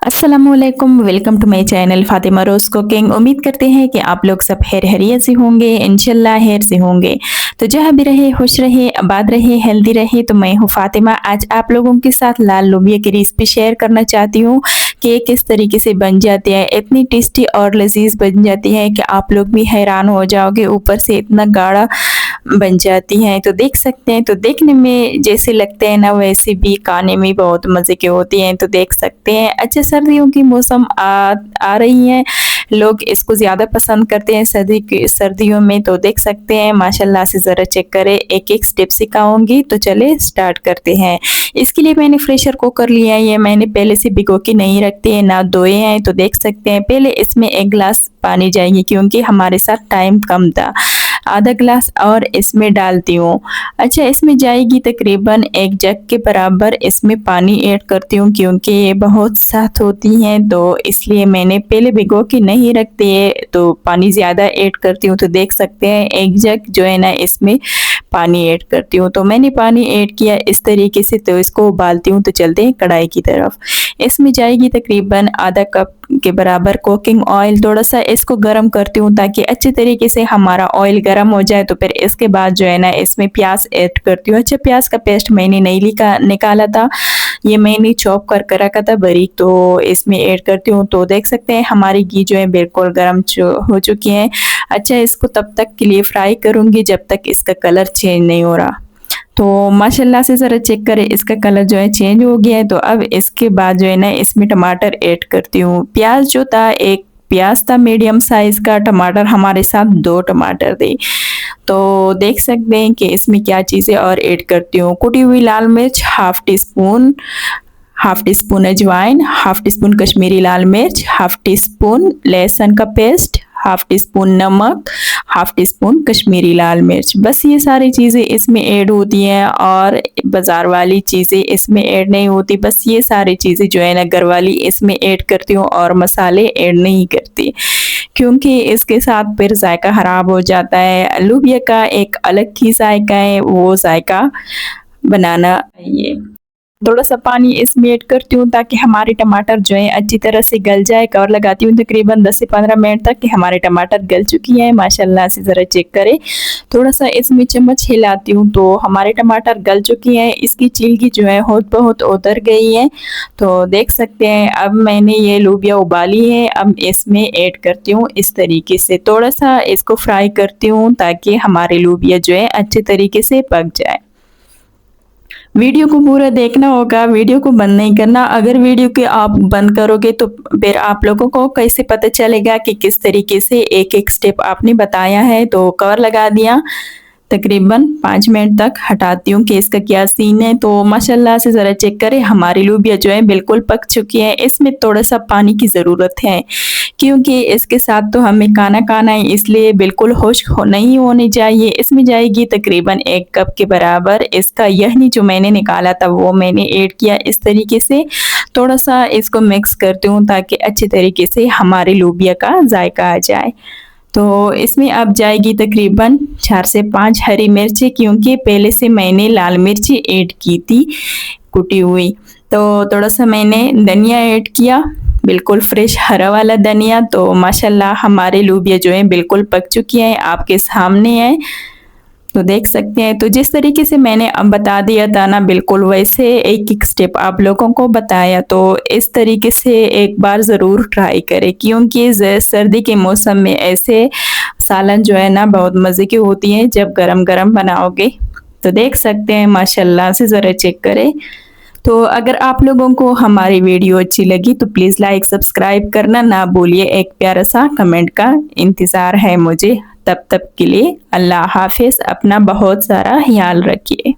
अस्सलामुअलैकुम, welcome to my channel Fatima Rose cooking. उम्मीद करते हैं कि आप लोग सब खैरियत से होंगे, इंशाल्लाह खैर से होंगे। तो जहाँ भी रहे खुश रहे, आबाद रहे, हेल्दी रहे। तो मैं हूँ फातिमा। आज आप लोगों के साथ लाल लोबिया की रेसिपी शेयर करना चाहती हूँ कि ये किस तरीके से बन जाती है। इतनी टेस्टी और लजीज बन जाती है कि आप लोग भी हैरान हो जाओगे। ऊपर से इतना गाढ़ा बन जाती हैं। तो देख सकते हैं, तो देखने में जैसे लगते हैं ना, वैसे भी खाने में बहुत मज़े के होती हैं। तो देख सकते हैं। अच्छा, सर्दियों की मौसम आ रही है, लोग इसको ज़्यादा पसंद करते हैं सर्दियों में। तो देख सकते हैं माशाल्लाह से। ज़रा चेक करें, एक एक स्टेप सिखाऊंगी। तो चले स्टार्ट करते हैं। इसके लिए मैंने प्रेशर कुकर लिया है। ये मैंने पहले से भिगो के नहीं रखते हैं, ना धोए हैं। तो देख सकते हैं, पहले इसमें 1 गिलास पानी जाएगी क्योंकि हमारे साथ टाइम कम था। आधा गिलास और इसमें डालती हूँ। अच्छा, इसमें जाएगी तकरीबन 1 जग के बराबर इसमें पानी ऐड करती हूँ क्योंकि ये बहुत सख्त होती हैं। तो इसलिए मैंने पहले भिगो के नहीं रखते है, तो पानी ज़्यादा ऐड करती हूँ। तो देख सकते हैं 1 जग जो है ना, इसमें पानी ऐड करती हूँ। तो मैंने पानी ऐड किया इस तरीके से। तो इसको उबालती हूँ। तो चलते हैं कढ़ाई की तरफ। इसमें जाएगी तकरीबन आधा कप के बराबर कुकिंग ऑयल। थोड़ा सा इसको गर्म करती हूँ ताकि अच्छे तरीके से हमारा ऑयल गर्म हो जाए। तो फिर इसके बाद जो है ना, इसमें प्याज ऐड करती हूँ। अच्छा, प्याज का पेस्ट मैंने नहीं निकाला था, ये मैंने चॉप कर रखा था बारीक। तो इसमें ऐड करती हूँ। तो देख सकते हैं हमारी घी जो है बिल्कुल गर्म हो चुकी है। अच्छा, इसको तब तक के लिए फ्राई करूँगी जब तक इसका कलर चेंज नहीं हो रहा। तो माशाल्लाह से ज़रा चेक करें, इसका कलर जो है चेंज हो गया है। तो अब इसके बाद जो है ना, इसमें टमाटर ऐड करती हूँ। प्याज जो था, 1 प्याज था मीडियम साइज़ का। टमाटर हमारे साथ 2 टमाटर थे। तो देख सकते हैं कि इसमें क्या चीज़ें और ऐड करती हूँ। कुटी हुई लाल मिर्च हाफ टी स्पून अजवाइन, हाफ टी स्पून कश्मीरी लाल मिर्च, हाफ टी स्पून लहसुन का पेस्ट, हाफ टी स्पून नमक, हाफ टी स्पून कश्मीरी लाल मिर्च। बस ये सारी चीज़ें इसमें ऐड होती हैं और बाज़ार वाली चीज़ें इसमें ऐड नहीं होती। बस ये सारी चीज़ें जो है ना, घर वाली इसमें ऐड करती हूँ और मसाले ऐड नहीं करती क्योंकि इसके साथ फिर जायका ख़राब हो जाता है। लोबिया का एक अलग ही जायका है, वो जायका बनाना चाहिए। थोड़ा सा पानी इसमें ऐड करती हूँ ताकि हमारे टमाटर जो है अच्छी तरह से गल जाए। कवर लगाती हूँ तकरीबन 10 से 15 मिनट तक कि हमारे टमाटर गल चुकी हैं माशाल्लाह से। ज़रा चेक करें। थोड़ा सा इसमें चम्मच हिलाती हूँ तो हमारे टमाटर गल चुकी हैं। इसकी छिलकी जो है बहुत उतर गई है। तो देख सकते हैं। अब मैंने ये लोबिया उबाली है, अब इसमें ऐड करती हूँ इस तरीके से। थोड़ा सा इसको फ्राई करती हूँ ताकि हमारे लोबिया जो है अच्छे तरीके से पक जाए। वीडियो को पूरा देखना होगा, वीडियो को बंद नहीं करना। अगर वीडियो को आप बंद करोगे तो फिर आप लोगों को कैसे पता चलेगा कि किस तरीके से एक एक स्टेप आपने बताया है। तो कवर लगा दिया, तकरीबन 5 मिनट तक हटाती हूँ कि इसका क्या सीन है। तो माशाल्लाह से ज़रा चेक करें, हमारी लोबिया जो है बिल्कुल पक चुकी है। इसमें थोड़ा सा पानी की ज़रूरत है क्योंकि इसके साथ तो हमें खाना है, इसलिए बिल्कुल खुश्क नहीं होनी चाहिए। इसमें जाएगी तकरीबन 1 कप के बराबर इसका यखनी जो मैंने निकाला था वो मैंने ऐड किया इस तरीके से। थोड़ा सा इसको मिक्स करती हूँ ताकि अच्छे तरीके से हमारी लोबिया का जायका आ जाए। तो इसमें अब जाएगी तकरीबन 4 से 5 हरी मिर्ची क्योंकि पहले से मैंने लाल मिर्ची ऐड की थी कुटी हुई। तो थोड़ा सा मैंने धनिया ऐड किया, बिल्कुल फ्रेश हरा वाला धनिया। तो माशाल्लाह हमारे लोबिया जो है बिल्कुल पक चुकी है, आपके सामने है। तो देख सकते हैं। तो जिस तरीके से मैंने अब बता दिया था ना, बिल्कुल वैसे एक एक स्टेप आप लोगों को बताया। तो इस तरीके से एक बार ज़रूर ट्राई करें क्योंकि सर्दी के मौसम में ऐसे सालन जो है ना बहुत मज़े की होती हैं जब गरम गरम बनाओगे। तो देख सकते हैं माशाल्लाह से। ज़रा चेक करें। तो अगर आप लोगों को हमारी वीडियो अच्छी लगी तो प्लीज़ लाइक सब्सक्राइब करना ना भूलिए। एक प्यारा सा कमेंट का इंतज़ार है मुझे। तब तक के लिए अल्लाह हाफिज़। अपना बहुत सारा ख्याल रखिए।